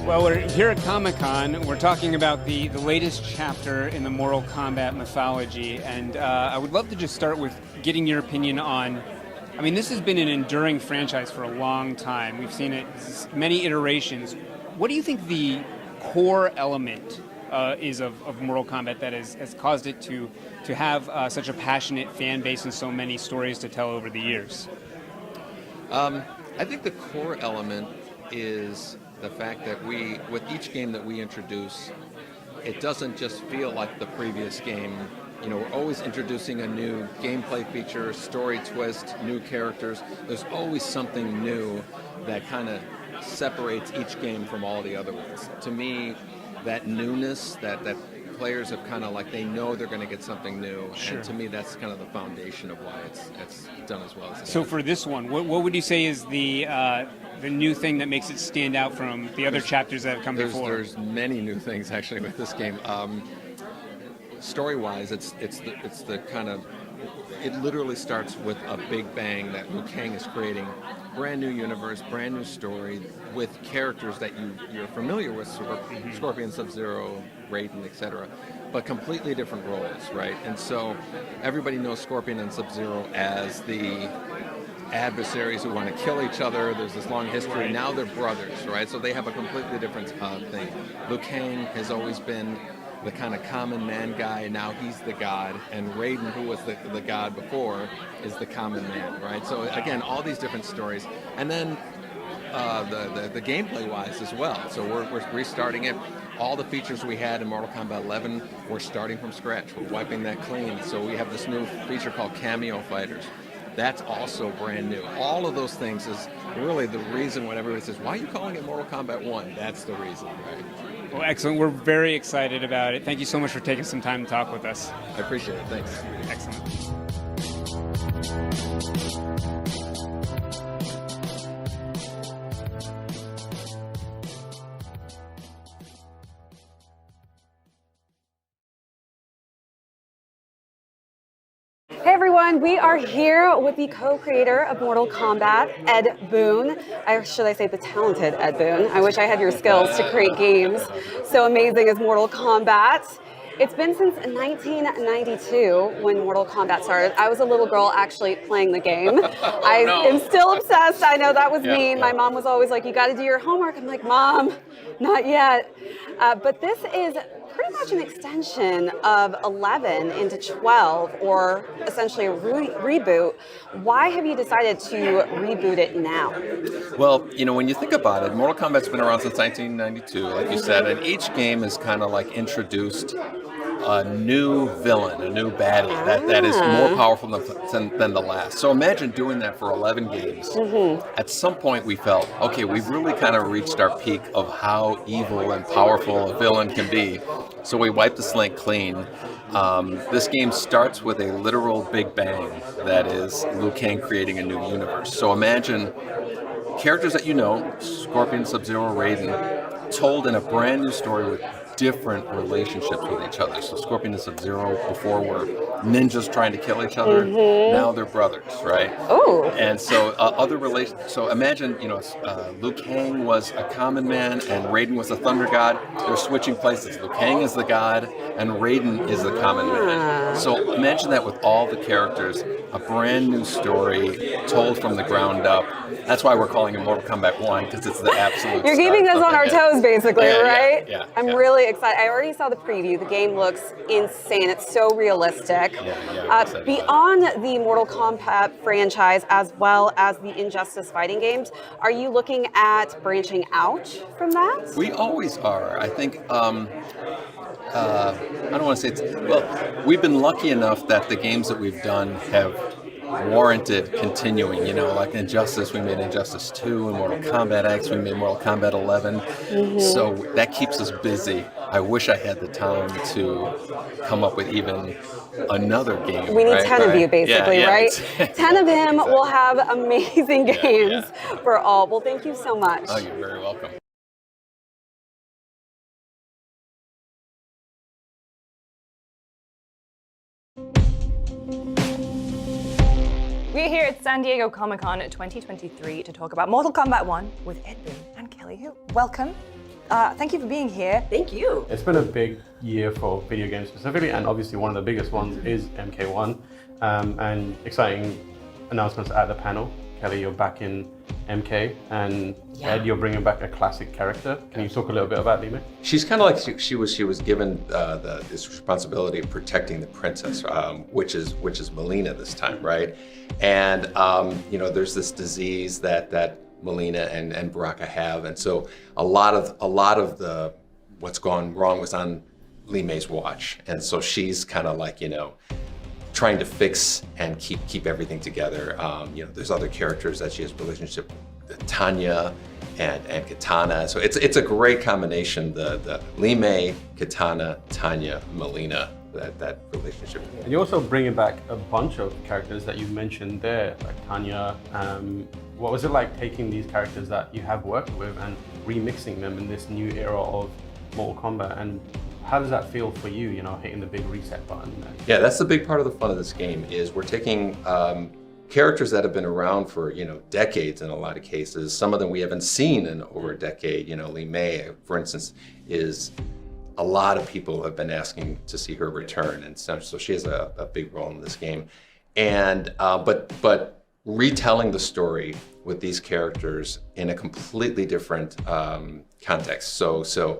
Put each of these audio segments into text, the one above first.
Well, we're here at Comic-Con. We're talking about the latest chapter in the Mortal Kombat mythology, and I would love to just start with getting your opinion on, I mean, this has been an enduring franchise for a long time. We've seen it many iterations. What do you think the core element is of Mortal Kombat that has caused it to have such a passionate fan base and so many stories to tell over the years? I think the core element is the fact that with each game that we introduce, it doesn't just feel like the previous game. You know, we're always introducing a new gameplay feature, story twist, new characters. There's always something new that kind of separates each game from all the other ones. To me, that newness, that players have kind of like, they know they're going to get something new. Sure. And to me, that's kind of the foundation of why it's done as well as it has. So for this one, what would you say is the new thing that makes it stand out from the other chapters that have come before? There's many new things actually with this game. Story-wise, it's the kind of, it literally starts with a big bang that Liu Kang is creating. Brand new universe, brand new story with characters that you're familiar with, Scorpion, Sub-Zero, Raiden, etc., but completely different roles, right? And so everybody knows Scorpion and Sub-Zero as the adversaries who want to kill each other. There's this long history. Now they're brothers, right? So they have a completely different thing. Liu Kang has always been the kind of common man guy. Now he's the god, and Raiden, who was the god before, is the common man, right? So again, all these different stories, and then the gameplay wise as well. So we're restarting it. All the features we had in Mortal Kombat 11, we're starting from scratch. We're wiping that clean. So we have this new feature called Cameo Fighters. That's also brand new. All of those things is really the reason when everybody says, why are you calling it Mortal Kombat 1? That's the reason, right? Well, excellent. We're very excited about it. Thank you so much for taking some time to talk with us. I appreciate it. Thanks. Excellent. Hey everyone, we are here with the co-creator of Mortal Kombat, Ed Boon. Should I say the talented Ed Boon? I wish I had your skills to create games so amazing as Mortal Kombat. It's been since 1992 when Mortal Kombat started. I was a little girl actually playing the game. I am still obsessed. I know that was me. My mom was always like, you got to do your homework. I'm like, Mom, not yet. But this is pretty much an extension of 11 into 12, or essentially a reboot. Why have you decided to reboot it now? Well, you know, when you think about it, Mortal Kombat's been around since 1992, like you said, and each game is kind of like introduced a new villain, a new baddie that is more powerful than the last. So imagine doing that for 11 games. At some point we felt, okay, we've really kind of reached our peak of how evil and powerful a villain can be. So we wiped the slate clean. This game starts with a literal big bang that is Liu Kang creating a new universe. So imagine characters that you know, Scorpion, Sub-Zero, Raiden, told in a brand new story with different relationships with each other. So Scorpion and Sub-Zero before were ninjas trying to kill each other. Now they're brothers, right? Oh. And so other relations. So imagine, you know, Liu Kang was a common man and Raiden was a thunder god. They're switching places. Liu Kang is the god and Raiden is the common man. So imagine that with all the characters, a brand new story told from the ground up. That's why we're calling it Mortal Kombat 1, because it's the absolute. You're keeping us on our toes, basically, right? Yeah. I'm really excited. I already saw the preview. The game looks insane. It's so realistic. Beyond the Mortal Kombat franchise, as well as the Injustice fighting games, are you looking at branching out from that? We always are. I think. I don't want to say it's. Well, we've been lucky enough that the games that we've done have warranted continuing. You know, like Injustice, we made Injustice 2, and Mortal Kombat X, we made Mortal Kombat 11. So that keeps us busy. I wish I had the time to come up with even another game. We need 10 of you, basically, right? 10 of them will have amazing games for all. Well, thank you so much. Oh, you're very welcome. We're here at San Diego Comic-Con 2023 to talk about Mortal Kombat 1 with Ed Boon and Kelly Hu. Welcome. Thank you for being here. Thank you. It's been a big year for video games specifically, and obviously one of the biggest ones is MK1, and exciting announcements at the panel. Kelly, you're back in MK, and Ed, you're bringing back a classic character. Can you talk a little bit about Li Mei? She's kind of like she was given this responsibility of protecting the princess, which is Melina this time, right? And there's this disease that Melina and Baraka have, and so a lot of the what's gone wrong was on Li Mei's watch, and so she's kind of like trying to fix and keep everything together. There's other characters that she has a relationship with, Tanya and Katana. So it's a great combination. The Li Mei, Katana, Tanya, Melina, that relationship. And you're also bringing back a bunch of characters that you mentioned there, like Tanya. What was it like taking these characters that you have worked with and remixing them in this new era of Mortal Kombat? And how does that feel for you, hitting the big reset button? Yeah, that's the big part of the fun of this game is we're taking characters that have been around for, decades in a lot of cases. Some of them we haven't seen in over a decade. Li Mei, for instance, is a lot of people have been asking to see her return. And so she has a big role in this game. And, but retelling the story with these characters in a completely different context. So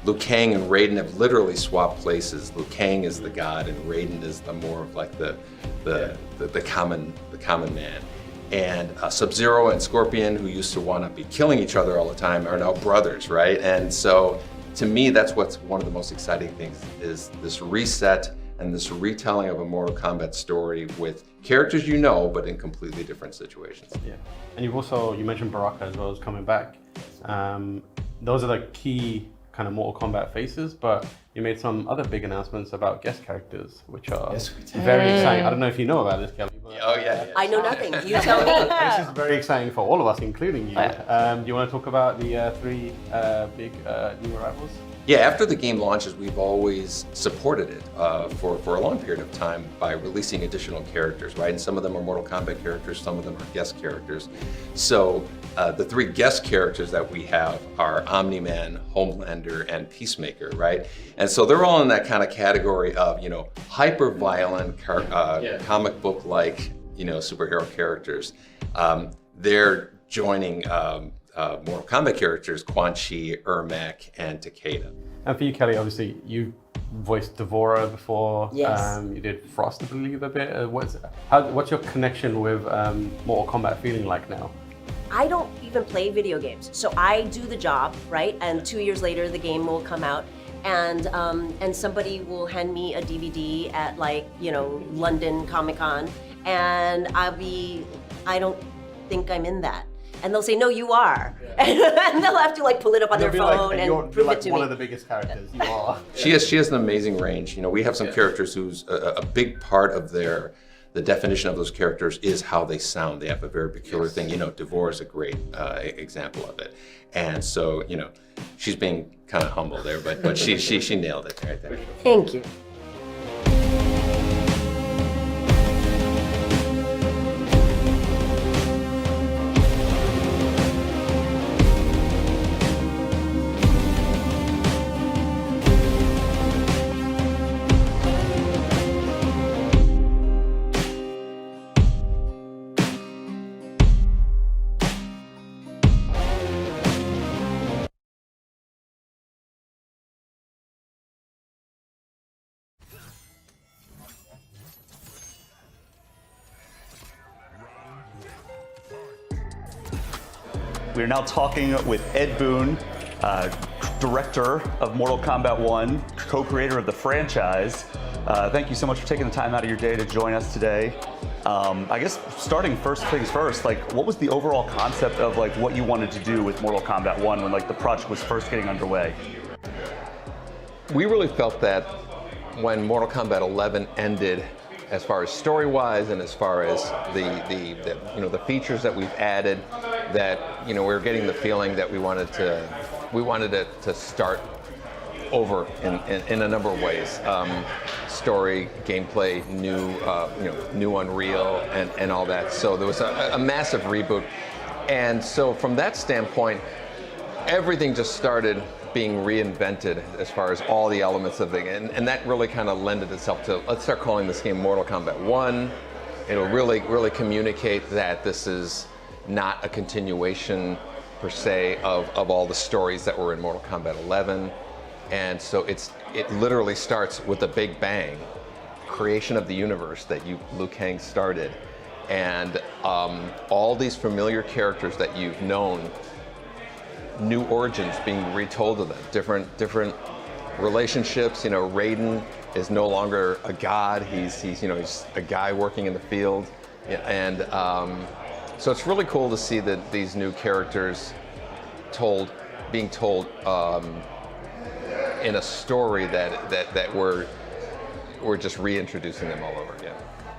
Liu Kang and Raiden have literally swapped places. Liu Kang is the god, and Raiden is the more of like the common man. And Sub-Zero and Scorpion, who used to want to be killing each other all the time, are now brothers, right? And so, to me, that's what's one of the most exciting things is this reset and this retelling of a Mortal Kombat story with characters but in completely different situations. Yeah, and you mentioned Baraka as well as coming back. Those are the key kind of Mortal Kombat faces, but you made some other big announcements about guest characters, which are very exciting. I don't know if you know about this, Kelly. But, I know nothing. You tell me. This is very exciting for all of us, including you. Do you want to talk about the three big new arrivals? Yeah, after the game launches, we've always supported it for a long period of time by releasing additional characters, right? And some of them are Mortal Kombat characters, some of them are guest characters. So the three guest characters that we have are Omni-Man, Homelander, and Peacemaker, right? And so they're all in that kind of category of, hyper-violent, comic book-like, superhero characters. They're joining Mortal Kombat characters, Quan Chi, Ermac, and Takeda. And for you, Kelly, obviously you voiced Devora before. Yes. You did Frost, I believe, a bit. What's your connection with Mortal Kombat feeling like now? I don't even play video games, so I do the job, right? And 2 years later, the game will come out, and somebody will hand me a DVD at London Comic-Con, and I don't think I'm in that. And they'll say, no, you are. Yeah. And they'll have to pull it up on their phone and prove it to me. You're one of the biggest characters, you are. She has an amazing range. We have some characters whose a big part of the definition of those characters is how they sound. They have a very peculiar thing. Devora is a great example of it. And so, she's being kind of humble there, but she nailed it right there. Thank you. We are now talking with Ed Boon, director of Mortal Kombat 1, co-creator of the franchise. Thank you so much for taking the time out of your day to join us today. I guess starting first things first, what was the overall concept of what you wanted to do with Mortal Kombat 1 when the project was first getting underway? We really felt that when Mortal Kombat 11 ended, as far as story-wise and as far as the features that we've added, that we were getting the feeling that we wanted it to start over in a number of ways. Story, gameplay, new Unreal, and all that. So there was a massive reboot, and so from that standpoint, everything just started being reinvented as far as all the elements of the game, and that really kind of lended itself to, let's start calling this game Mortal Kombat 1. It'll really communicate that this is not a continuation per se of all the stories that were in Mortal Kombat 11, and so it literally starts with a big bang, creation of the universe that Liu Kang started, and all these familiar characters that you've known, new origins being retold to them, different relationships. You know, Raiden is no longer a god; he's a guy working in the field, and so it's really cool to see that these new characters being told in a story that we're just reintroducing them all over again.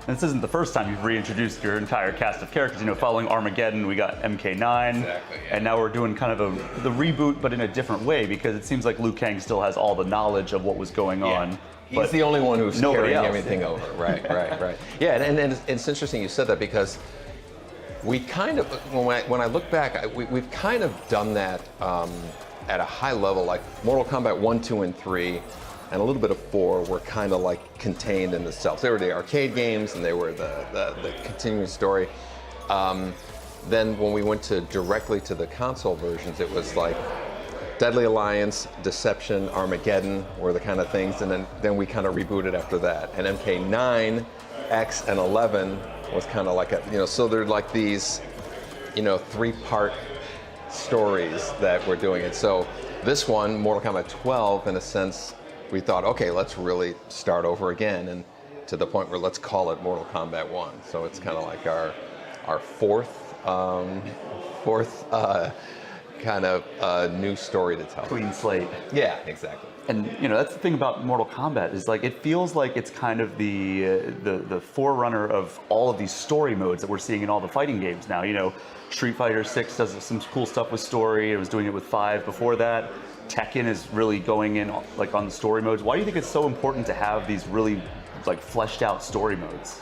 And this isn't the first time you've reintroduced your entire cast of characters. You know, following Armageddon, we got MK1, Exactly, yeah. And now we're doing kind of the reboot, but in a different way, because it seems like Liu Kang still has all the knowledge of what was going on. He's the only one who's nobody carrying else. Everything over. Right. Yeah, and it's interesting you said that, because we kind of, when I look back, we've kind of done that at a high level, like Mortal Kombat 1, 2, and 3, and a little bit of 4 were kind of like contained in themselves. They were the arcade games, and they were the continuing story. Then when we went directly to the console versions, it was like Deadly Alliance, Deception, Armageddon were the kind of things, and then we kind of rebooted after that. And MK9, X, and 11 was kind of like so they're like these, 3-part stories that we're doing. And so this one, Mortal Kombat 12, in a sense, we thought, okay, let's really start over again, and to the point where let's call it Mortal Kombat 1. So it's kind of like our fourth kind of new story to tell. Clean slate. Yeah, exactly. And that's the thing about Mortal Kombat, is like it feels like it's kind of the forerunner of all of these story modes that we're seeing in all the fighting games now. Street Fighter 6 does some cool stuff with story. It was doing it with 5 before that. Tekken is really going in like on the story modes. Why do you think it's so important to have these really like fleshed out story modes?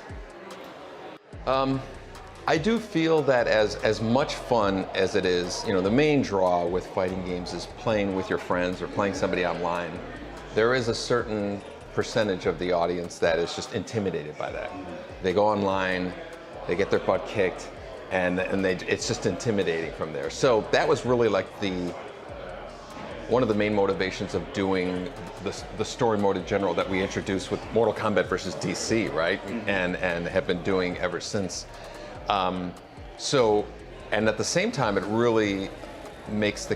I do feel that as much fun as it is, the main draw with fighting games is playing with your friends or playing somebody online. There is a certain percentage of the audience that is just intimidated by that. They go online, they get their butt kicked, and it's just intimidating from there. So that was really like one of the main motivations of doing the story mode in general that we introduced with Mortal Kombat versus DC, right? Mm-hmm. And have been doing ever since. And at the same time, it really makes the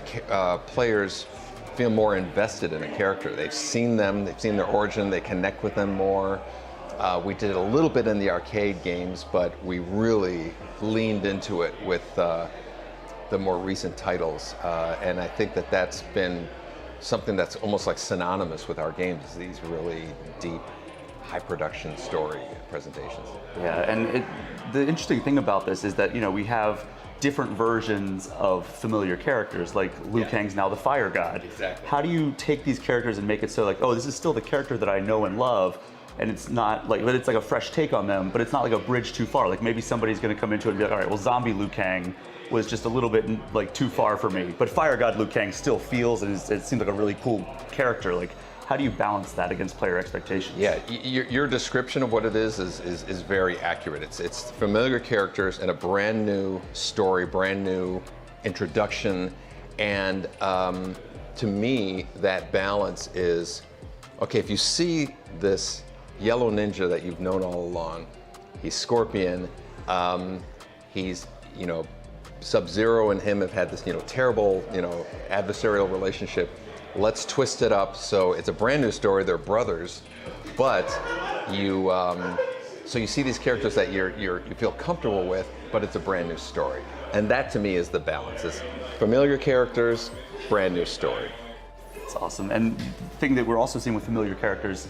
players feel more invested in a character. They've seen them, they've seen their origin, they connect with them more. We did a little bit in the arcade games, but we really leaned into it with the more recent titles. And I think that's been something that's almost like synonymous with our games, is these really deep, high production story presentations. Yeah, and the interesting thing about this is that we have different versions of familiar characters. Like Liu Kang's now the Fire God. Exactly. How do you take these characters and make it so like, oh, this is still the character that I know and love, and it's not like, but it's like a fresh take on them, but it's not like a bridge too far. Like maybe somebody's going to come into it and be like, all right, well, Zombie Liu Kang was just a little bit like too far for me, but Fire God Liu Kang still feels and it seems like a really cool character. Like, how do you balance that against player expectations? Yeah, your description of what it is very accurate. It's familiar characters and a brand new story, brand new introduction, and to me, that balance is, okay, if you see this yellow ninja that you've known all along, he's Scorpion, he's, Sub-Zero and him have had this, terrible, adversarial relationship. Let's twist it up so it's a brand new story. They're brothers, but so you see these characters that you feel comfortable with, but it's a brand new story. And that to me is the balance: is familiar characters, brand new story. It's awesome. And the thing that we're also seeing with familiar characters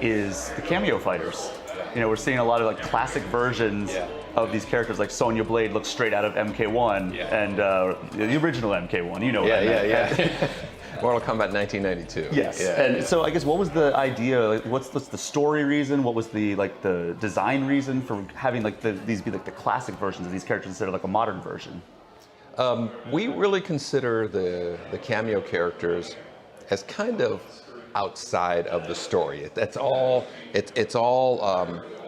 is the cameo fighters. We're seeing a lot of like classic versions of these characters. Like Sonya Blade looks straight out of MK1 and the original MK1. Yeah. Mortal Kombat 1992. Yes. And so I guess what was the idea? Like, what's the story reason? What was the design reason for having these be like the classic versions of these characters instead of like a modern version? We really consider the cameo characters as kind of outside of the story. That's all. It's all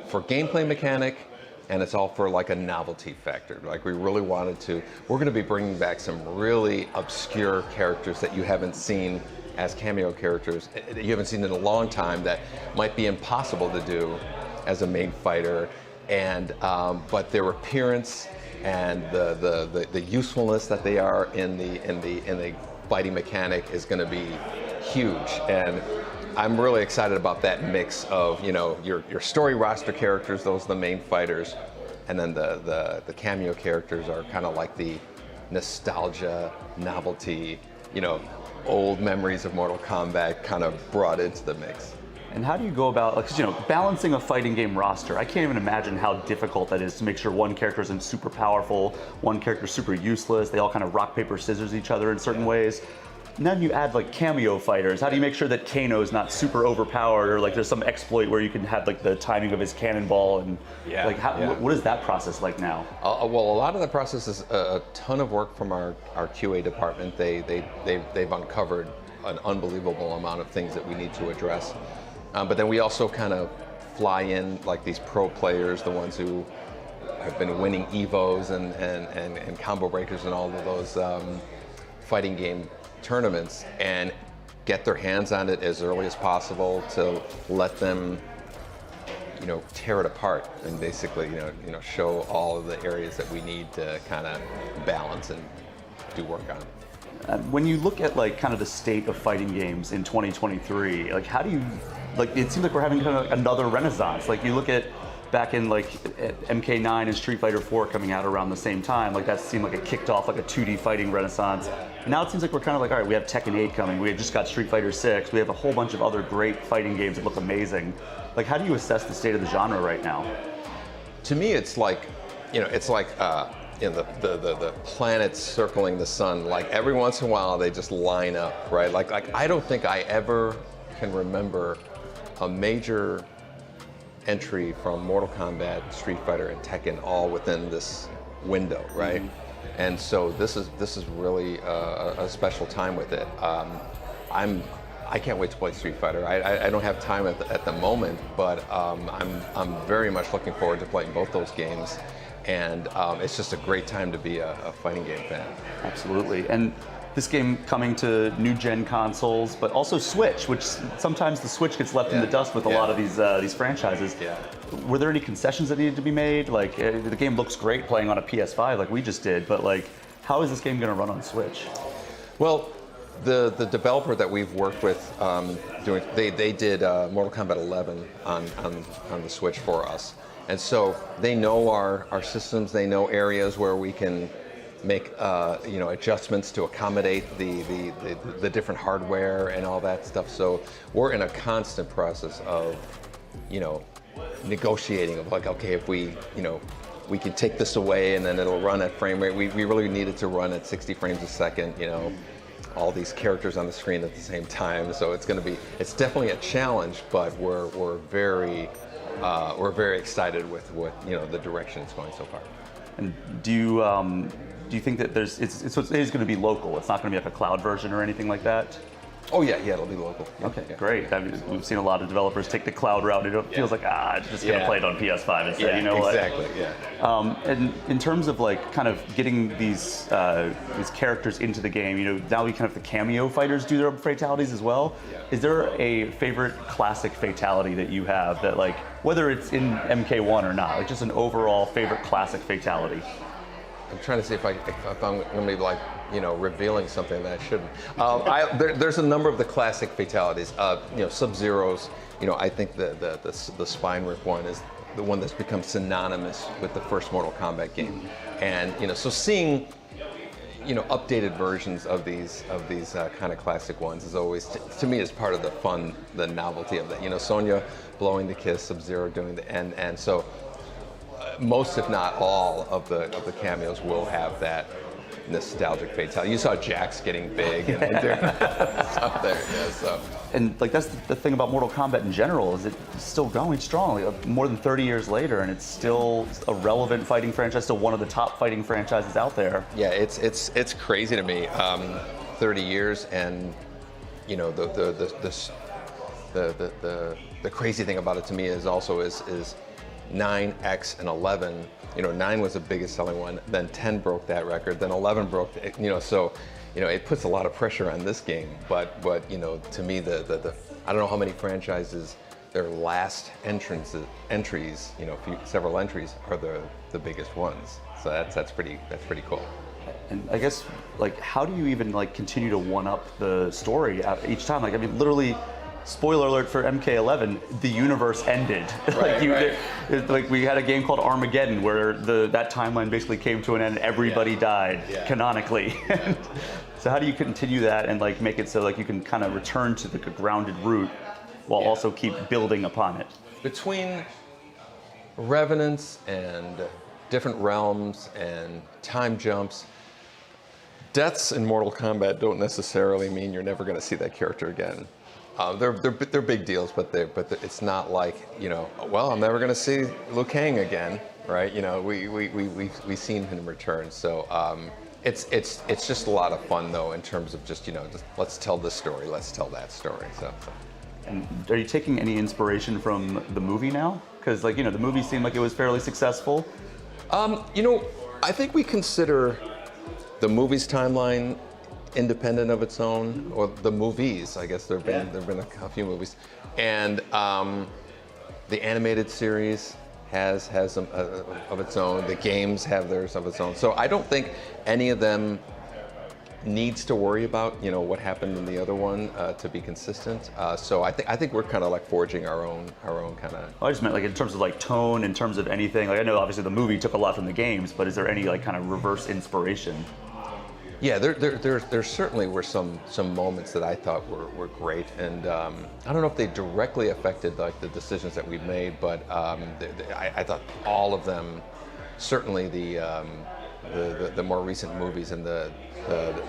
for gameplay mechanic, and it's all for like a novelty factor. Like we really wanted to. We're going to be bringing back some really obscure characters that you haven't seen as cameo characters. That you haven't seen in a long time. That might be impossible to do as a main fighter, and but their appearance and the usefulness that they are in the fighting mechanic is going to be huge. And I'm really excited about that mix of, you know, your story roster characters, those are the main fighters, and then the cameo characters are kind of like the nostalgia, novelty, you know, old memories of Mortal Kombat kind of brought into the mix. And how do you go about, like, 'cause, you know, balancing a fighting game roster? I can't even imagine how difficult that is to make sure one character isn't super powerful, one character super useless. They all kind of rock, paper, scissors each other in certain ways. And then you add like cameo fighters. How do you make sure that Kano's not super overpowered, or like there's some exploit where you can have like the timing of his cannonball and like what is that process like now? Well, a lot of the process is a ton of work from our QA department. They've uncovered an unbelievable amount of things that we need to address. But then we also kind of fly in like these pro players, the ones who have been winning Evos and combo breakers and all of those fighting game tournaments, and get their hands on it as early as possible to let them, you know, tear it apart and basically, you know, show all of the areas that we need to kind of balance and do work on. When you look at like kind of the state of fighting games in 2023, like how do you, like it seems like we're having kind of another renaissance. Like you look at back in like MK9 and Street Fighter 4 coming out around the same time, like that seemed like it kicked off like a 2D fighting renaissance. And now it seems like we're kind of like, all right, we have Tekken 8 coming, we just got Street Fighter 6, we have a whole bunch of other great fighting games that look amazing. Like how do you assess the state of the genre right now? To me, it's like, you know, it's like you know, the planets circling the sun. Like every once in a while they just line up, right? Like I don't think I ever can remember a major entry from Mortal Kombat, Street Fighter, and Tekken all within this window, right? Mm-hmm. And so this is really a special time with it. I can't wait to play Street Fighter. I don't have time at the moment, but I'm very much looking forward to playing both those games. And it's just a great time to be a fighting game fan. Absolutely. And this game coming to new gen consoles, but also Switch, which sometimes the Switch gets left in the dust with a lot of these franchises. Yeah. Were there any concessions that needed to be made? Like the game looks great playing on a PS5 like we just did, but like how is this game going to run on Switch? Well, the developer that we've worked with they did Mortal Kombat 11 on the Switch for us. And so they know our systems, they know areas where we can make you know, adjustments to accommodate the different hardware and all that stuff. So we're in a constant process of, you know, negotiating of like, okay, if we, you know, we can take this away and then it'll run at frame rate. We really needed to run at 60 frames a second, you know, all these characters on the screen at the same time. So it's it's definitely a challenge, but we're very excited with you know, the direction it's going so far. And do you think that it is going to be local? It's not going to be like a cloud version or anything like that? Oh yeah, it'll be local. Yeah, okay, great. I mean, we've seen a lot of developers take the cloud route. It feels like it's just going to play it on PS5 instead. Yeah, you know, exactly. And in terms of like kind of getting these characters into the game, you know, now we kind of the cameo fighters do their fatalities as well. Yeah. Is there a favorite classic fatality that you have that, like, whether it's in MK1 or not, like just an overall favorite classic fatality? I'm trying to see if I'm going to be like, you know, revealing something that I shouldn't. There's a number of the classic fatalities. You know, Sub-Zero's. You know, I think the spine rip one is the one that's become synonymous with the first Mortal Kombat game. And you know, so seeing, you know, updated versions of these kind of classic ones is always, to me, is part of the fun, the novelty of that. You know, Sonya blowing the kiss, Sub-Zero doing the and so. Most, if not all, of the cameos will have that nostalgic fatality. You saw Jax getting big and doing stuff there. Yeah, so. And like that's the thing about Mortal Kombat in general, is it's still going strong, like, more than 30 years later, and it's still a relevant fighting franchise, still one of the top fighting franchises out there. Yeah, it's crazy to me. 30 years, and you know, the crazy thing about it to me is also is 9, X, and 11. You know, 9 was the biggest selling one, then 10 broke that record, then 11 broke, you know, so, you know, it puts a lot of pressure on this game, but you know, to me, I don't know how many franchises, their last entries, you know, several entries are the biggest ones. So that's pretty cool. And I guess, like, how do you even like continue to one up the story each time? Like, I mean, literally, spoiler alert for MK11, the universe ended. Like we had a game called Armageddon where that timeline basically came to an end. Everybody died canonically. So how do you continue that and like make it so like you can kind of return to the grounded root while also keep building upon it? Between revenants and different realms and time jumps, deaths in Mortal Kombat don't necessarily mean you're never going to see that character again. They're big deals, but it's not like, you know, well, I'm never going to see Liu Kang again, right? You know, we've seen him return, so it's just a lot of fun though in terms of just, you know, just let's tell this story, let's tell that story. So. And are you taking any inspiration from the movie now? Because, like, you know, the movie seemed like it was fairly successful. You know, I think we consider the movie's timeline independent of its own, or the movies. I guess there've been a few movies, and the animated series has some of its own. The games have theirs of its own. So I don't think any of them needs to worry about, you know, what happened in the other one to be consistent. So I think we're kind of like forging our own kind of. I just meant like in terms of like tone, in terms of anything. Like I know obviously the movie took a lot from the games, but is there any like kind of reverse inspiration? Yeah, there certainly were some moments that I thought were great, and I don't know if they directly affected like the decisions that we've made, but I thought all of them, certainly the more recent movies and the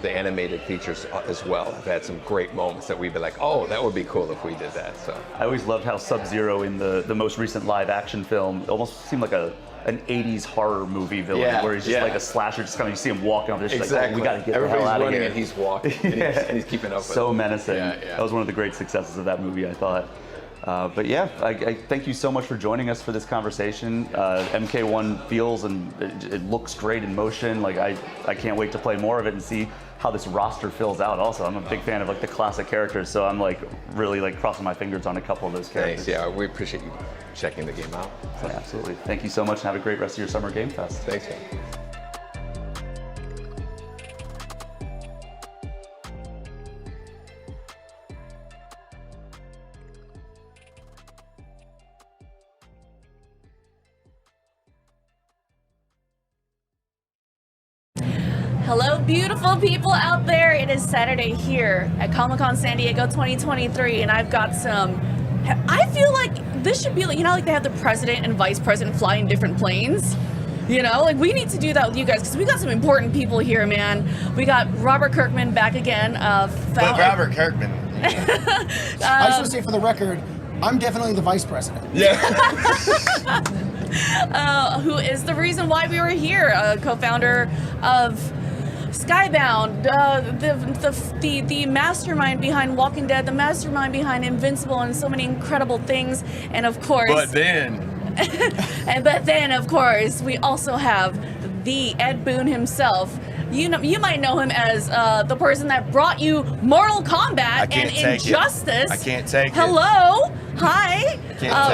animated features as well have had some great moments that we'd be like, oh, that would be cool if we did that. So I always loved how Sub-Zero in the most recent live action film almost seemed like an 80s horror movie villain where he's just like a slasher, just kind of you see him walking off, just like, oh, we gotta get the hell out of here. And he's walking and he's keeping up with so it. menacing. That was one of the great successes of that movie, I thought. But yeah, I thank you so much for joining us for this conversation. MK1 feels and it looks great in motion. Like I can't wait to play more of it and see how this roster fills out. Also, I'm a big fan of like the classic characters, so I'm like really like crossing my fingers on a couple of those characters. Thanks. Yeah, we appreciate you checking the game out. So. Yeah, absolutely. Thank you so much, and have a great rest of your Summer Game Fest. Thanks, man. Hello, beautiful people out there. It is Saturday here at Comic-Con San Diego 2023, and I've got some. I feel like this should be, you know, like they have the president and vice president fly in different planes. You know, like we need to do that with you guys because we got some important people here, man. We got Robert Kirkman back again. But Robert Kirkman. I just want to say for the record, I'm definitely the vice president. Yeah. Who is the reason why we were here? Co-founder of Skybound, the mastermind behind Walking Dead, the mastermind behind Invincible, and so many incredible things. And of course, but then of course, we also have the Ed Boon himself. You might know him as the person that brought you Mortal Kombat and Injustice. I can't take it. Hello. Hi.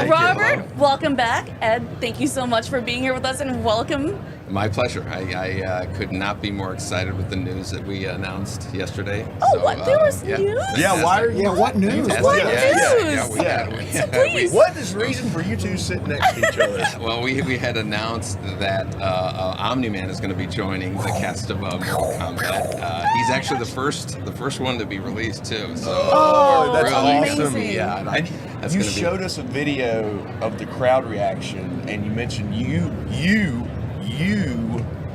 Robert, Hello. welcome back. Ed, thank you so much for being here with us, and welcome. My pleasure. I could not be more excited with the news that we announced yesterday. Oh, so, what? There was news? Yeah, why are you? What news? What news? Yeah. Please. What is the reason for you two sitting next to each other? Well, we had announced that Omni-Man is going to be joining the cast of Mortal Kombat. He's actually the first one to be released too. So that's really awesome. Yeah, and you showed us a video of the crowd reaction, and you mentioned you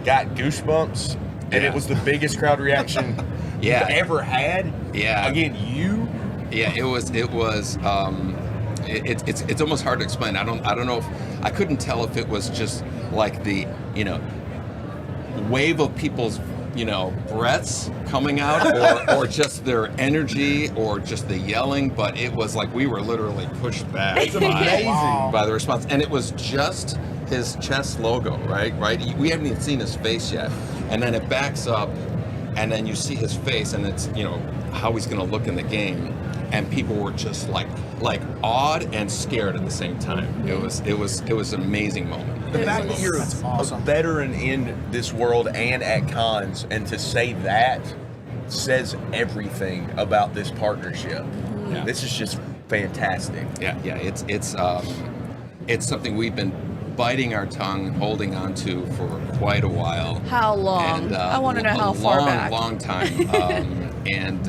got goosebumps, and it was the biggest crowd reaction you've ever had. Yeah. Again, you. Yeah, it was. It's almost hard to explain. I don't know if I couldn't tell if it was just like the wave of people's breaths coming out, or just their energy, or just the yelling. But it was like we were literally pushed back by the response, and it was just his chest logo, right? We haven't even seen his face yet, and then it backs up, and then you see his face, and it's how he's going to look in the game, and people were just like awed and scared at the same time. It was an amazing moment. The fact that you're a veteran in this world and at cons, and to say that says everything about this partnership. Yeah. This is just fantastic. Yeah. It's something we've been biting our tongue, holding on to for quite a while. How long? And, I want to know how far back. Long time. And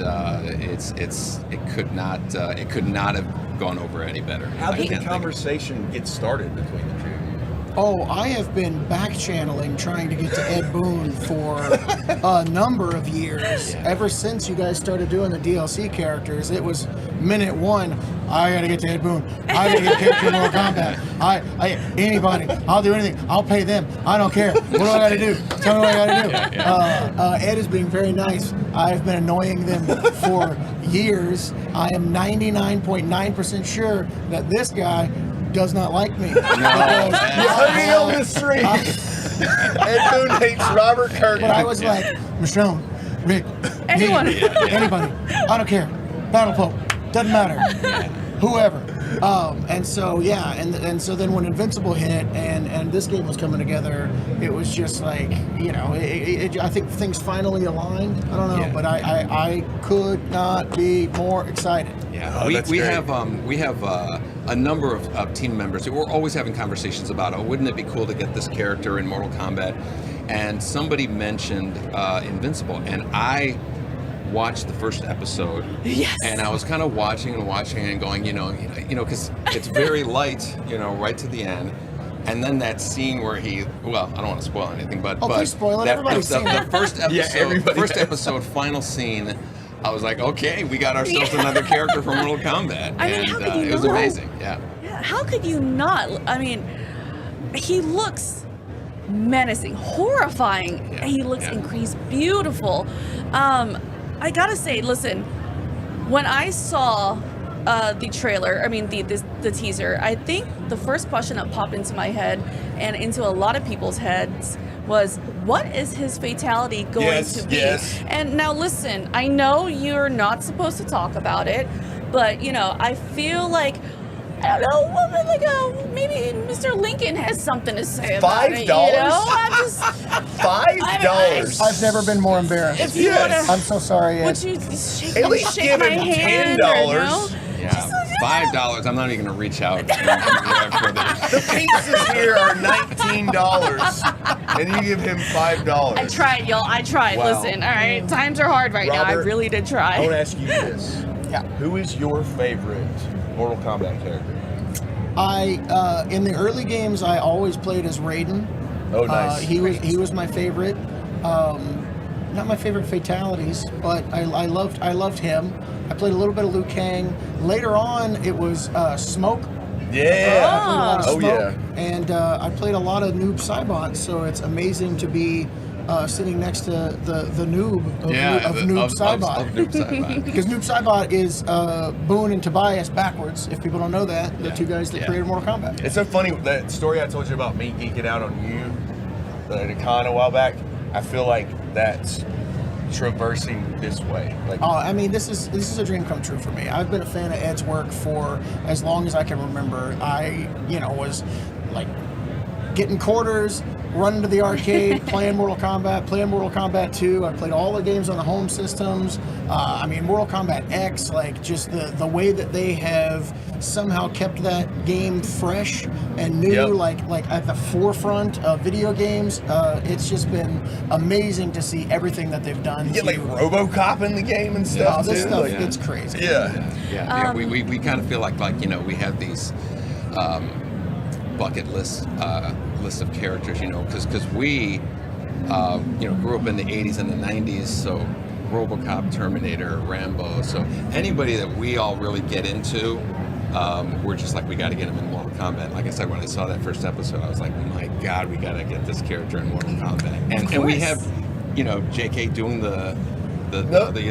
it could not have gone over any better. How did the conversation get started between the two? Oh, I have been back channeling trying to get to Ed Boon for a number of years. Ever since you guys started doing the DLC characters, it was minute one, I gotta get to Ed Boon. I gotta get a character in Mortal Kombat. Anybody, I'll do anything. I'll pay them. I don't care. What do I gotta do? Tell me what I gotta do. Ed is being very nice. I've been annoying them for years. I am 99.9% sure that this guy does not like me. You heard me on the street. Ed Boon hates Robert Kirkman. But I was like, Michonne, Rick, Anyone. me, anybody, I don't care. Battle Pope, doesn't matter. Whoever. And so and so then when Invincible hit and this game was coming together, it was just like, I think things finally aligned. I don't know, but I could not be more excited. Yeah, we have a number of team members who we're always having conversations about, wouldn't it be cool to get this character in Mortal Kombat? And somebody mentioned Invincible, and I watched the first episode. Yes. And I was kind of watching and going, because it's very light, right to the end. And then that scene where I don't want to spoil anything, but please spoil it. Everybody's seen it. The first episode, final scene, I was like, okay, we got ourselves another character from Mortal Kombat. I mean, how could you it was not? amazing. Yeah. How could you not? I mean, he looks menacing, horrifying. Yeah. He looks he's beautiful. I gotta say, listen, when I saw the trailer, the teaser, I think the first question that popped into my head and into a lot of people's heads was, what is his fatality going to be? Yes. And now listen, I know you're not supposed to talk about it, but I feel like, I don't know, maybe Mr. Lincoln has something to say about it. $5? I've never been more embarrassed. If you wanna, I'm so sorry, Ed. would you At least shake give my him hand? $10. Yeah, $5. I'm not even going to reach out. The pizzas here are $19, and you give him $5. I tried, y'all. I tried. Wow. Listen, all right. Times are hard right now. I Robert, really did I want to try. ask you this. Yeah. Who is your favorite Mortal Kombat character? In the early games, I always played as Raiden. Oh, nice. He was my favorite. Not my favorite fatalities, but I loved him. I played a little bit of Liu Kang. Later on, it was Smoke. Yeah. I played a lot of Oh, Smoke, yeah. and I played a lot of Noob Saibot. So it's amazing to be sitting next to the noob of Noob Saibot. Because Noob Saibot is Boon and Tobias backwards, if people don't know that. The two guys that created Mortal Kombat. It's so funny, that story I told you about me geeking out on you at a con a while back. I feel like that's traversing this way. This is a dream come true for me. I've been a fan of Ed's work for as long as I can remember. I, was like getting quarters, running to the arcade, playing Mortal Kombat, playing Mortal Kombat 2. I played all the games on the home systems. Mortal Kombat X, like just the way that they have somehow kept that game fresh and new, like at the forefront of video games. It's just been amazing to see everything that they've done. You get like RoboCop in the game and stuff. This too. stuff, it's crazy. Yeah. We kind of feel like we have these bucket list of characters, because we grew up in the 80s and the 90s, so RoboCop, Terminator, Rambo, so anybody that we all really get into, we're just like, we got to get him in Mortal Kombat. Like I said, when I saw that first episode, I was like, my God, we got to get this character in Mortal Kombat. And we have JK doing the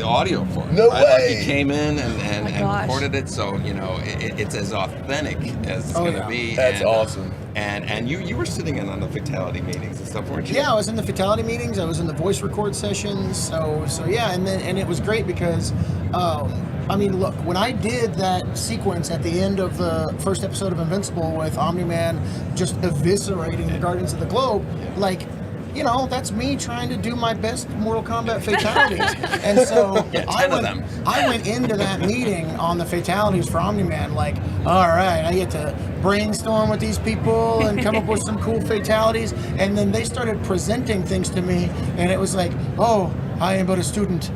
audio for it. No right? Like way. he came in and gosh. recorded it, so it's as authentic as it's going to be. That's awesome. And you were sitting in on the fatality meetings and stuff, weren't you? Yeah, I was in the fatality meetings. I was in the voice record sessions. So yeah, and it was great because, look, when I did that sequence at the end of the first episode of Invincible with Omni-Man just eviscerating the Guardians of the Globe, like, that's me trying to do my best Mortal Kombat fatalities. And so I went into that meeting on the fatalities for Omni-Man like, all right, I get to brainstorm with these people and come up with some cool fatalities. And then they started presenting things to me, and it was like, oh, I am but a student.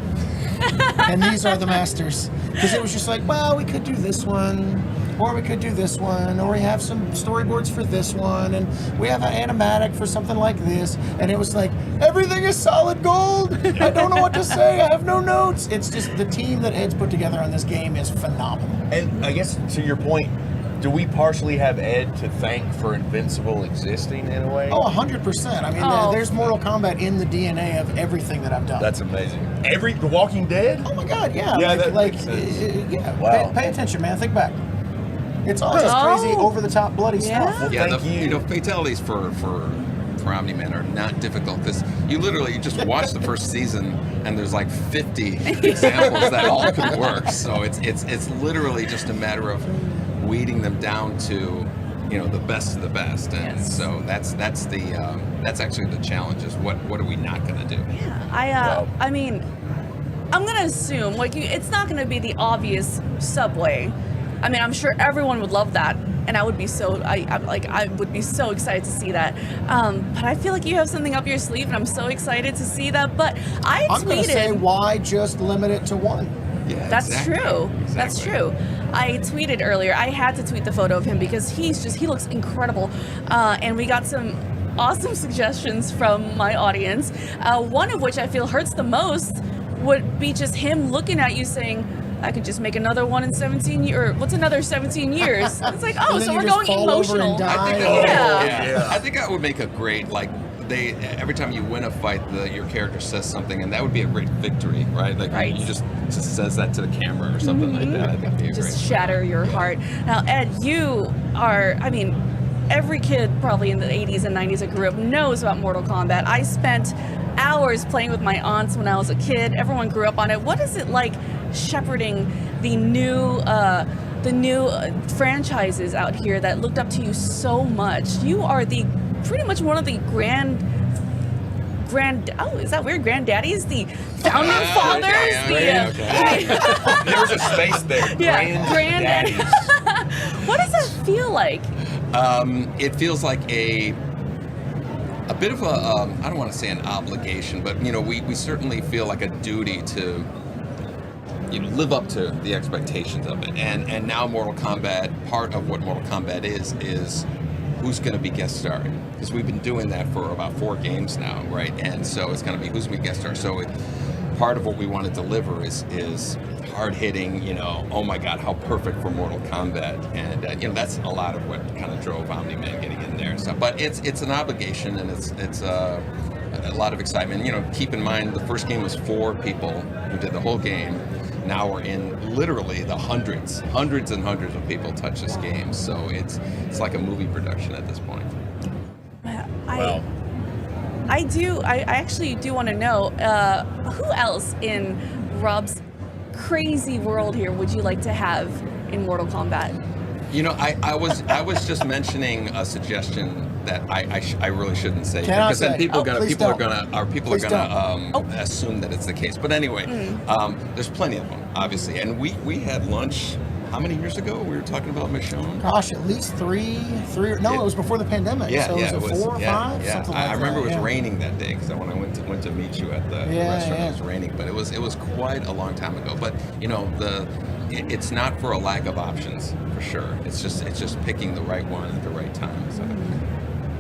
And these are the masters. Because it was just like, well, we could do this one, or we could do this one, or we have some storyboards for this one, and we have an animatic for something like this. And it was like, everything is solid gold. I don't know what to say. I have no notes. It's just the team that Ed's put together on this game is phenomenal. And I guess to your point, do we partially have Ed to thank for Invincible existing in a way? Oh, 100%. I mean, there's Mortal Kombat in the DNA of everything that I've done. That's amazing. The Walking Dead? Oh my God, yeah. Yeah, that makes sense. Yeah. Wow. Pay attention, man. Think back. It's all just crazy, over-the-top, bloody stuff. Well, Yeah, thank you. Fatalities for Omni-Man are not difficult because you literally just watch the first season and there's like 50 examples that all could work. So it's literally just a matter of weeding them down to the best of the best, and so that's actually the challenge is what are we not going to do? Yeah, I mean, I'm gonna assume it's not gonna be the obvious subway. I mean, I'm sure everyone would love that, and I would be so excited to see that. But I feel like you have something up your sleeve, and I'm so excited to see that. But I'm gonna say, why just limit it to one? Yeah, that's exactly. true. Exactly. That's true. I tweeted earlier. I had to tweet the photo of him because he looks incredible, and we got some awesome suggestions from my audience. One of which I feel hurts the most would be just him looking at you saying, I could just make another one in 17 years, or what's another 17 years? It's like, oh, so we're going emotional. I think that would make a great, every time you win a fight, your character says something, and that would be a great victory, right? You just says that to the camera or something like that. I think it'd be just great. shatter your heart. Now, Ed, you are, every kid probably in the 80s and 90s that grew up knows about Mortal Kombat. I spent hours playing with my aunts when I was a kid. Everyone grew up on it. What is it like shepherding the new franchises out here that looked up to you so much? You are pretty much one of the is that weird? Granddaddies? The founding fathers? There was a space there. Yeah, granddaddies. What does that feel like? It feels like a bit of a, I don't want to say an obligation, but we certainly feel like a duty to live up to the expectations of it. And now Mortal Kombat, part of what Mortal Kombat is who's going to be guest starring, because we've been doing that for about 4 games now, right? And so it's going to be who's going to be guest star. So part of what we want to deliver is hard-hitting, oh my God, how perfect for Mortal Kombat. And that's a lot of what kind of drove Omni-Man getting in there and stuff. But it's an obligation, and it's a lot of excitement. Keep in mind the first game was 4 people who did the whole game. Now we're in literally the hundreds and hundreds of people touch this game. So it's like a movie production at this point. Wow. I actually do want to know, who else in Rob's crazy world here would you like to have in Mortal Kombat? I was just mentioning a suggestion that I really shouldn't say, Cannot because then say. people are Please gonna assume that it's the case. But anyway, there's plenty of them, obviously, and we had lunch. How many years ago we were talking about Michonne? Gosh, at least three. No, it was before the pandemic. Yeah, so it was it 4 or 5? Yeah, Something I like remember that, it was raining that day because when I went to meet you at the restaurant, it was raining. But it was quite a long time ago. But it's not for a lack of options, for sure. It's just picking the right one at the right time. So.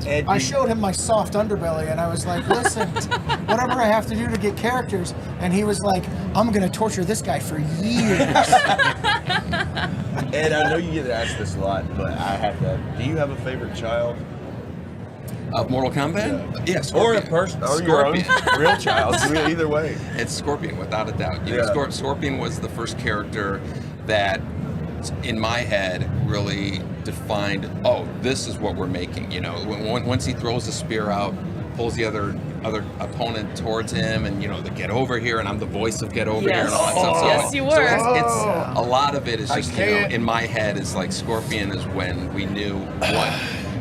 Ed, I showed him my soft underbelly, and I was like, listen, whatever I have to do to get characters. And he was like, I'm going to torture this guy for years. Ed, I know you get asked this a lot, but I have to. Do you have a favorite child? Of Mortal Kombat? Yeah, Or Scorpion. a person, or your own Scorpion. real child. Either way. It's Scorpion, without a doubt. You know, Yeah. Scorpion was the first character that, in my head, really defined, oh, this is what we're making. You know, once he throws the spear out, pulls the other opponent towards him, and you know, the get over here, and I'm the voice of get over here, and all that stuff. So Yes, you were. So it's a lot of it is I just, you know, can't- in my head, is like Scorpion is when we knew what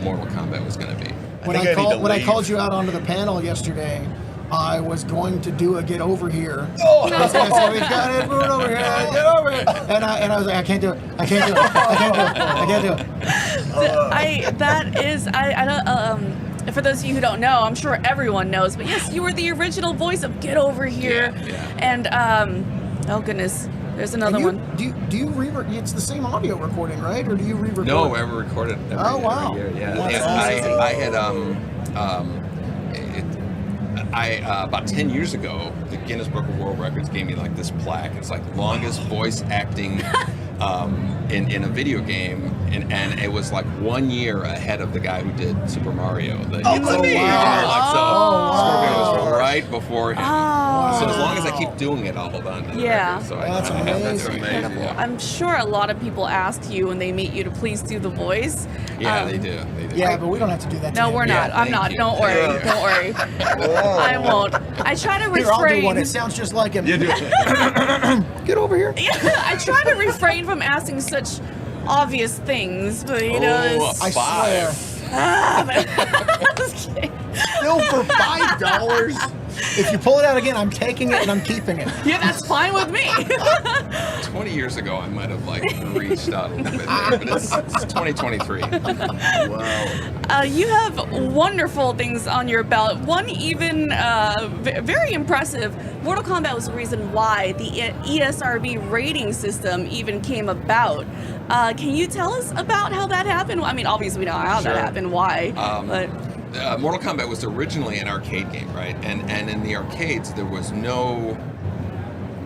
Mortal Kombat was going to be. When think I need to when I leave. called you out onto the panel yesterday, I was going to do a get over here. I was going to say, we've got Ed Boon over here, get over here. And I was like, I can't do it. I can't do it. I can't do it. I can't do it. I don't, for those of you who don't know, I'm sure everyone knows, but yes, you were the original voice of Get Over Here. Yeah. And, oh goodness, there's another And one. Do you re-record? It's the same audio recording, right? Or do you re-record? No, we ever recorded every, Oh, wow. every year. Yeah, That's yeah. awesome. I had about 10 years ago, the Guinness Book of World Records gave me like this plaque. It's like longest voice acting in a video game, and it was like 1 year ahead of the guy who did Super Mario. It's wow. Scorpion was right before him. Oh. So as long as I keep doing it, I'll hold on to the Yeah. record. So That's I have that's amazing. amazing. Yeah, I'm sure a lot of people ask you when they meet you to please do the voice. yeah they do. They do. Yeah, but we don't have to do that. No, today. we're not. Yeah, I'm thank not. you. Don't worry. Yeah. Don't worry. I won't. I try to Here, I'll do one. It refrain. sounds just like him. You do it. Get over here. I try to refrain from asking such obvious things, but you know, it's- I Five. swear. Just kidding. Still for $5. If you pull it out again, I'm taking it and I'm keeping it. Yeah, that's fine with me. 20 years ago, I might have like reached out a little bit there, but it's 2023. Wow. You have wonderful things on your belt. One even very impressive. Mortal Kombat was the reason why the ESRB rating system even came about. Can you tell us about how that happened? I mean, obviously we know how that Sure. happened, why, but Mortal Kombat was originally an arcade game, right? And in the arcades, there was no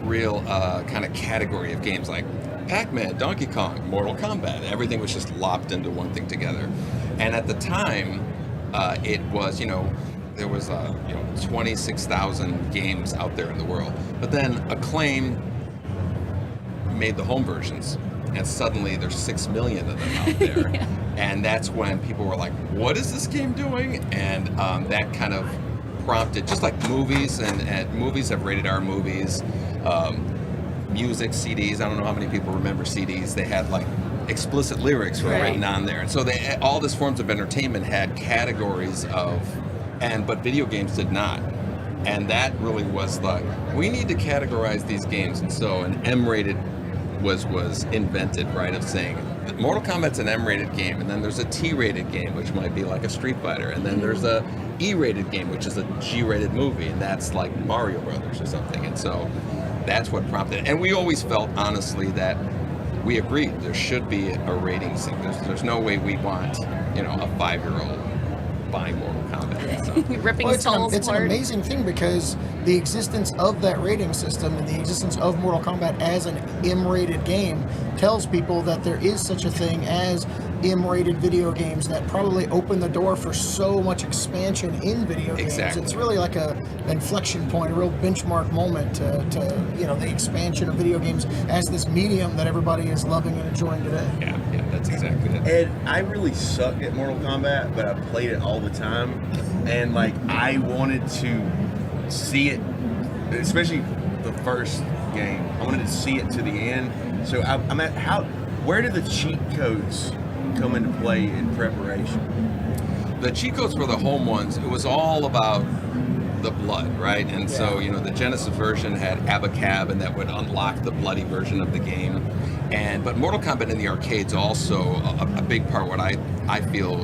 real kind of category of games like Pac-Man, Donkey Kong, Mortal Kombat. Everything was just lopped into one thing together. And at the time, it was, you know, there was 26,000 games out there in the world. But then Acclaim made the home versions, and suddenly there's 6 million of them out there. Yeah. And that's when people were like, what is this game doing? And that kind of prompted, just like movies, and movies have rated R movies, music, CDs. I don't know how many people remember CDs. They had like explicit lyrics were Right. written on there. And so all these forms of entertainment had categories of, but video games did not. And that really was like, we need to categorize these games. And so an M-rated was invented, right, of saying Mortal Kombat's an M-rated game, and then there's a T-rated game, which might be like a Street Fighter, and then there's a E-rated game, which is a G-rated movie, and that's like Mario Brothers or something. And so that's what prompted it. And we always felt, honestly, that we agreed there should be a rating system. There's no way we want, you know, a 5-year-old buying Mortal Kombat. So. ripping Well, souls it's an apart. amazing thing because the existence of that rating system and the existence of Mortal Kombat as an M-rated game tells people that there is such a thing as M-rated video games that probably open the door for so much expansion in video games. Exactly. It's really like a inflection point, a real benchmark moment to you know, the expansion of video games as this medium that everybody is loving and enjoying today. Yeah, that's exactly it. Ed, I really sucked at Mortal Kombat, but I played it all the time, and like I wanted to see it, especially the first game. I wanted to see it to the end. So I'm at where do the cheat codes come into play in preparation? The cheat codes were the home ones. It was all about the blood, right? And so, you know, the Genesis version had Abacab, and that would unlock the bloody version of the game. But Mortal Kombat in the arcades also, a big part, what I feel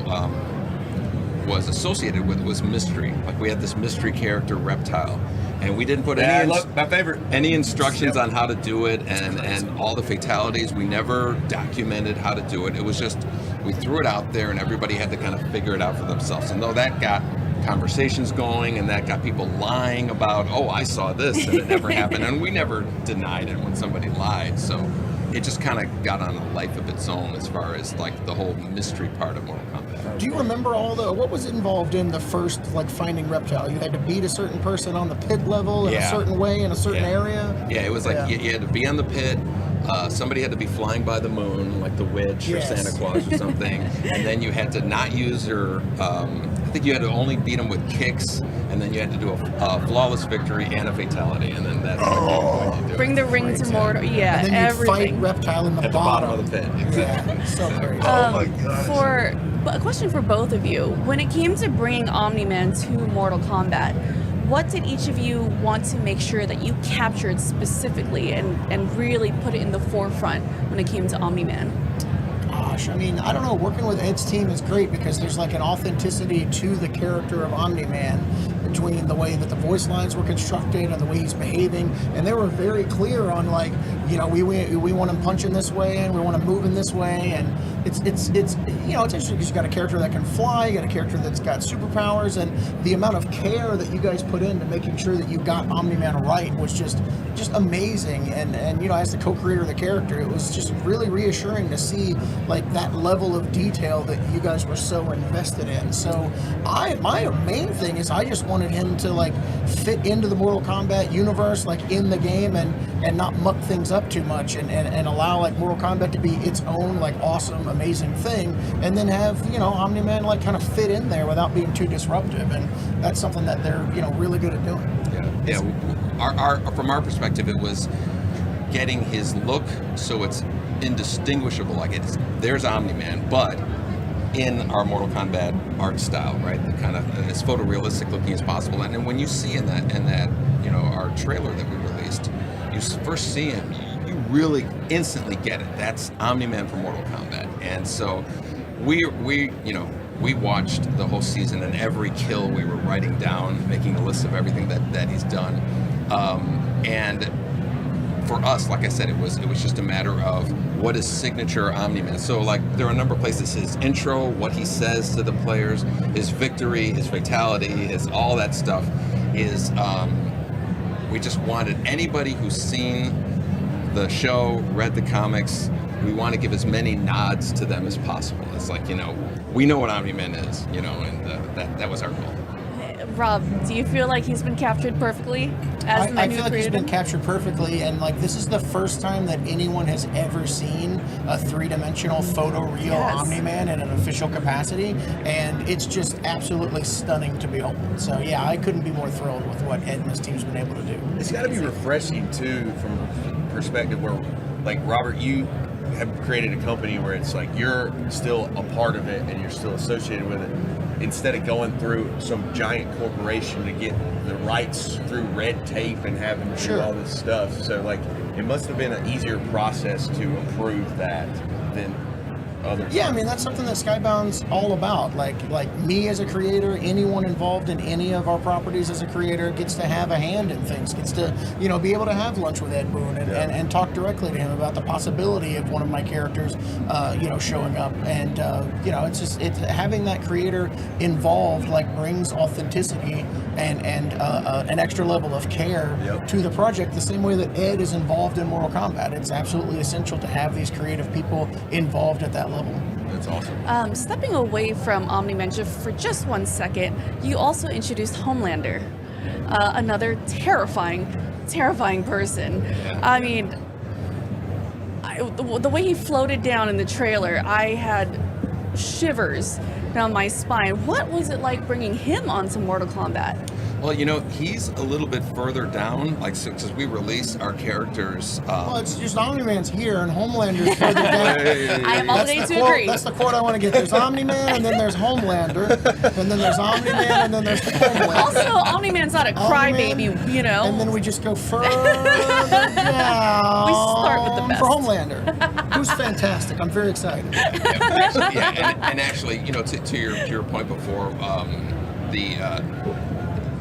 was associated with was mystery. Like we had this mystery character, Reptile, and we didn't put my favorite. any instructions on how to do it, and all the fatalities. We never documented how to do it. It was just, we threw it out there and everybody had to kind of figure it out for themselves. And though that got conversations going, and that got people lying about, oh, I saw this and it never happened, and we never denied it when somebody lied. So it just kind of got on a life of its own as far as like the whole mystery part of Mortal Kombat. Do you remember what was involved in the first, like, finding Reptile? You had to beat a certain person on the pit level in a certain way in a certain area? Yeah, it was like you had to be on the pit, somebody had to be flying by the moon, like the Witch or Santa Claus or something, and then you had to not use your, I think you had to only beat them with kicks, and then you had to do a flawless victory and a fatality, and then that's what you do. Bring the ring to Mortal. Yeah, And then you everything. fight Reptile in the At the bottom of the pit. Yeah, so crazy. But a question for both of you. When it came to bringing Omni-Man to Mortal Kombat, what did each of you want to make sure that you captured specifically and really put it in the forefront when it came to Omni-Man? Gosh, I mean, I don't know. Working with Ed's team is great because there's like an authenticity to the character of Omni-Man between the way that the voice lines were constructed and the way he's behaving, and they were very clear on, like, you know, we want him punching this way and we want him moving this way, and it's you know, it's interesting because you got a character that can fly, you got a character that's got superpowers, and the amount of care that you guys put into making sure that you got Omni-Man right was just amazing, and you know, as the co-creator of the character, it was just really reassuring to see like that level of detail that you guys were so invested in. So my main thing is I just wanted him to like fit into the Mortal Kombat universe, like in the game, and not muck things up too much, and allow like Mortal Kombat to be its own like awesome, amazing thing, and then have, you know, Omni-Man like kind of fit in there without being too disruptive, and that's something that they're, you know, really good at doing. Yeah. From our perspective, it was getting his look so it's indistinguishable. Like there's Omni-Man, but in our Mortal Kombat art style, right? The kind of as photorealistic looking as possible. And then when you see in that you know, our trailer that we released, you first see him, you really instantly get it. That's Omni-Man from Mortal Kombat. And so we watched the whole season, and every kill we were writing down, making a list of everything that he's done. And for us, like I said, it was just a matter of what is signature Omni-Man. So like there are a number of places, his intro, what he says to the players, his victory, his fatality, his all that stuff is, we just wanted anybody who's seen the show, read the comics, we want to give as many nods to them as possible. It's like, you know, we know what Omni-Man is, you know, and that was our goal. Rob, do you feel like he's been captured perfectly as the man I who feel like he's created been him? captured perfectly, and like this is the first time that anyone has ever seen a three-dimensional photoreal Omni-Man in an official capacity, and it's just absolutely stunning to behold. So yeah, I couldn't be more thrilled with what Ed and his team's been able to do. It's got to be refreshing too, from a perspective where, like, Robert, you have created a company where it's like you're still a part of it and you're still associated with it, instead of going through some giant corporation to get the rights through red tape and having to do all this stuff. So like, it must have been an easier process to approve that than others. Yeah, I mean, that's something that Skybound's all about. Like me as a creator, anyone involved in any of our properties as a creator gets to have a hand in things, gets to, you know, be able to have lunch with Ed Boon and talk directly to him about the possibility of one of my characters, you know, showing up. And, you know, it's having that creator involved, like, brings authenticity and an extra level of care to the project, the same way that Ed is involved in Mortal Kombat. It's absolutely essential to have these creative people involved at that level. That's awesome. Stepping away from Omni-Man for just 1 second, you also introduced Homelander, another terrifying person. Yeah. I mean, the way he floated down in the trailer, I had shivers down my spine. What was it like bringing him onto Mortal Kombat? Well, you know, he's a little bit further down, like, since we released our characters. Well, it's just Omni-Man's here and Homelander's further down. I am obligated to agree. That's the quote I want to get. There's Omni-Man, and then there's Homelander, and then there's Omni-Man, and then there's Homelander. Also, Omni-Man's not a crybaby, you know? And then we just go further down. We start with the best. For Homelander, who's fantastic. I'm very excited. And actually, you know, to your point before,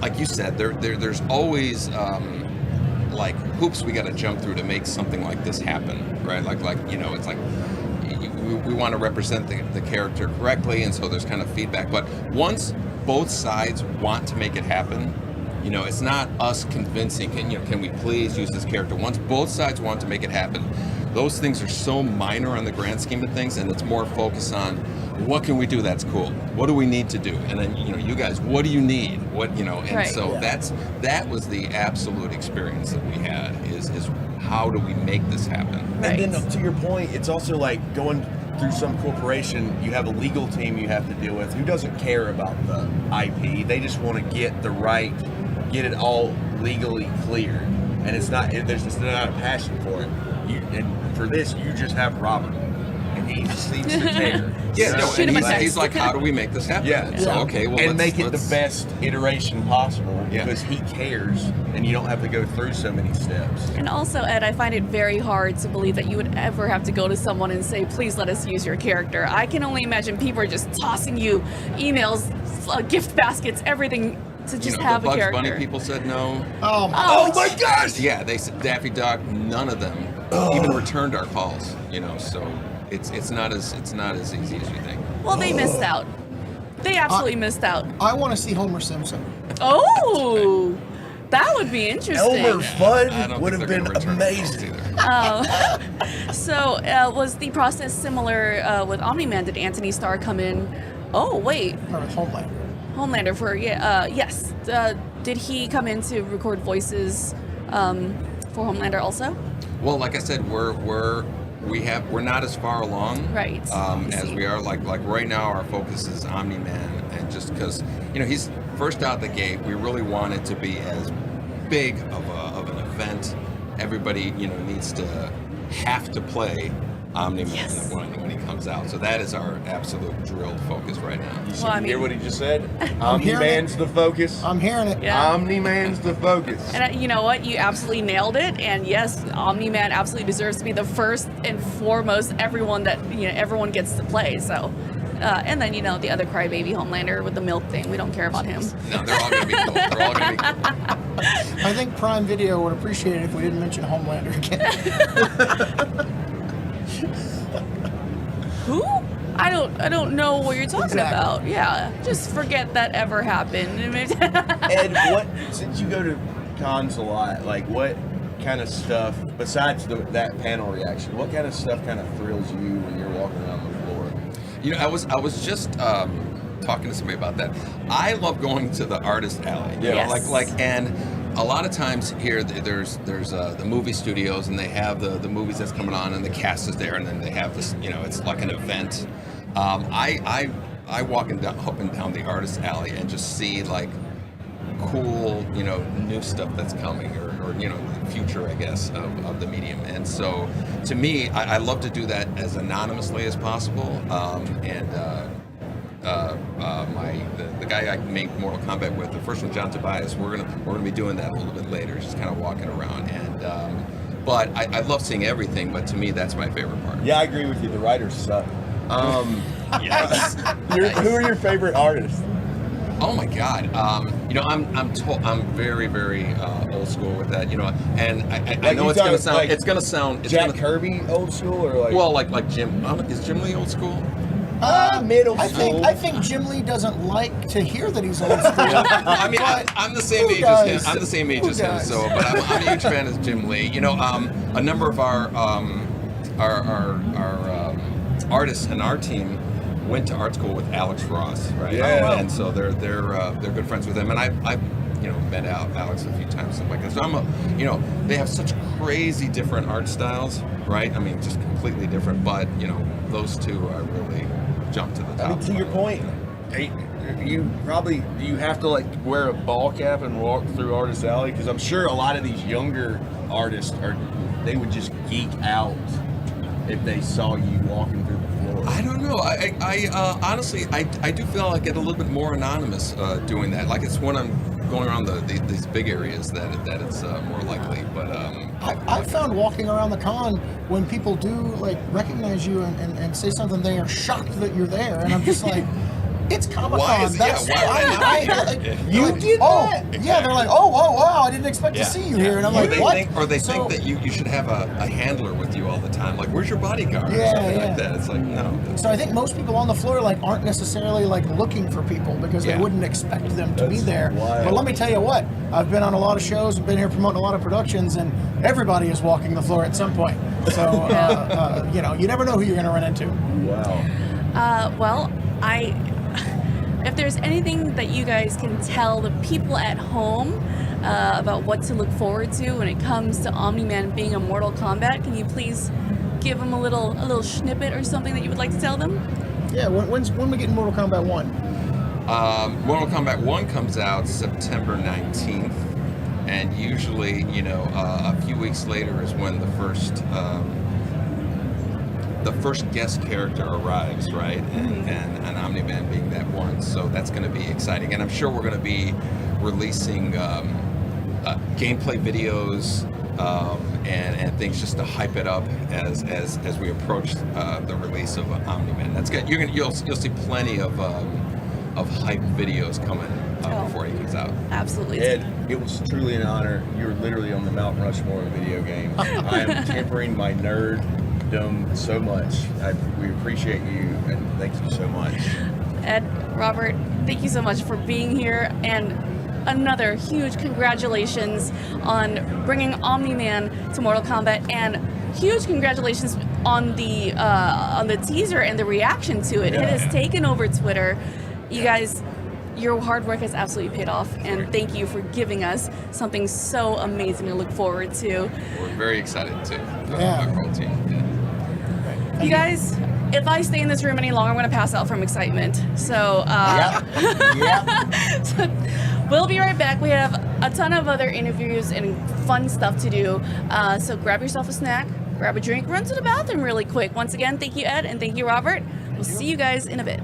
like you said, there's always like hoops we got to jump through to make something like this happen, right? Like you know, it's like we want to represent the character correctly, and so there's kind of feedback. But once both sides want to make it happen, you know, it's not us convincing. Can we please use this character? Once both sides want to make it happen, those things are so minor on the grand scheme of things, and it's more focused on what can we do that's cool? What do we need to do? And then, you guys, what do you need? What, and so that was the absolute experience that we had is how do we make this happen? And then to your point, it's also like going through some corporation, you have a legal team you have to deal with who doesn't care about the IP. They just want to get it all legally cleared. And there's just not a passion for it. And for this, you just have Robert. And he seems to care. He's like, how do we make this happen? Yeah. So, okay, well, and make it the best iteration possible because he cares, and you don't have to go through so many steps. And also, Ed, I find it very hard to believe that you would ever have to go to someone and say, please let us use your character. I can only imagine people are just tossing you emails, gift baskets, everything to just have a character. Bugs Bunny people said no. Oh my gosh! Yeah, they said Daffy Duck. None of them even returned our calls. So it's not as easy as you think. Well, they missed out. They absolutely missed out. I want to see Homer Simpson. Oh, that would be interesting. Elmer Fudd would have been amazing. So was the process similar with Omni-Man? Did Anthony Starr come in? Oh, wait. Or Homelander. Homelander for yes. Did he come in to record voices for Homelander also? Well, like I said, we're not as far along as we are. Like right now, our focus is Omni-Man, and just because he's first out the gate, we really want it to be as big of an event. Everybody needs to have to play Omni-Man when he comes out. So that is our absolute drilled focus right now. You hear what he just said? Omni-Man's the focus. I'm hearing it. Yeah. Omni-Man's the focus. And you know what? You absolutely nailed it. And yes, Omni-Man absolutely deserves to be the first and foremost everyone gets to play. So, and then the other crybaby Homelander with the milk thing. We don't care about him. No, they're all gonna be cool. They're all gonna be cool. I think Prime Video would appreciate it if we didn't mention Homelander again. Who? I don't know what you're talking about. Yeah, just forget that ever happened. Ed, since you go to cons a lot, like what kind of stuff besides that panel reaction? What kind of stuff kind of thrills you when you're walking around the floor? I was just talking to somebody about that. I love going to the artist alley. And a lot of times here, there's the movie studios, and they have the movies that's coming on, and the cast is there, and then they have this, it's like an event. I walk up and down the artist alley and just see like cool, new stuff that's coming, or the future, I guess, of the medium. And so, to me, I love to do that as anonymously as possible. The guy I made Mortal Kombat with, the first one, John Tobias, we're gonna be doing that a little bit later, just kind of walking around. And but I love seeing everything. But to me, that's my favorite part. Yeah, I agree with you. The writers suck. Yes. Who are your favorite artists? Oh my God! I'm very, very old school with that. And I know it's gonna sound. It's gonna sound. Jack Kirby old school, or like? Well, like Jim. Is Jim Lee old school? Middle school. I think JimLee doesn't like to hear that he's old school. I mean, I'm the same age as him. I'm the same age as him. So, but I'm a huge fan of Jim Lee. A number of our artists in our team went to art school with Alex Ross, right? Yeah. And so they're good friends with him. And I've met Alex a few times, stuff like that. So they have such crazy different art styles, right? I mean, just completely different. But those two are really jumped to the top. I mean, to your point, do you have to like wear a ball cap and walk through Artist Alley? Because I'm sure a lot of these younger artists they would just geek out if they saw you walking through the floor. I don't know. I honestly, I do feel I get a little bit more anonymous doing that. Like it's when I'm going around these big areas that it's more likely. But I found walking around the con, when people do like recognize you and say something, they are shocked that you're there, and I'm just like, It's Comic-Con. Why is- That's, yeah, why- you did that? Yeah, they're like, oh, wow, I didn't expect to see you here. And I'm like, they what? think that you should have a handler with you all the time. Like, where's your bodyguard? Yeah, or something yeah. like that. It's like, no. So I think most people on the floor like aren't necessarily like looking for people because they Yeah. wouldn't expect them to be That's there. wild. But let me tell you what, I've been on a lot of shows, been here promoting a lot of productions, and everybody is walking the floor at some point. So you know, you never know who you're going to run into. Wow. Well, if there's anything that you guys can tell the people at home about what to look forward to when it comes to Omni-Man being a Mortal Kombat, can you please give them a little snippet or something that you would like to tell them? Yeah, when we get Mortal Kombat 1? Mortal Kombat 1 comes out September 19th, and usually, a few weeks later is when the first guest character arrives, right? And Omni-Man being that one, so that's going to be exciting. And I'm sure we're going to be releasing gameplay videos and things just to hype it up as we approach the release of Omni-Man. That's good. You'll see plenty of hype videos coming before he comes out. Absolutely. Ed, it was truly an honor. You were literally on the Mount Rushmore of video games. I am tempering my nerddom so much. We appreciate you, and thank you so much. Ed, Robert, thank you so much for being here, and another huge congratulations on bringing Omni-Man to Mortal Kombat, and huge congratulations on the teaser and the reaction to it. Yeah. It has taken over Twitter. You guys, your hard work has absolutely paid off, and thank you for giving us something so amazing to look forward to. We're very excited too. Yeah. The whole team. Yeah. You guys, if I stay in this room any longer, I'm going to pass out from excitement. So, we'll be right back. We have a ton of other interviews and fun stuff to do. So grab yourself a snack, grab a drink, run to the bathroom really quick. Once again, thank you, Ed, and thank you, Robert. We'll see you guys in a bit.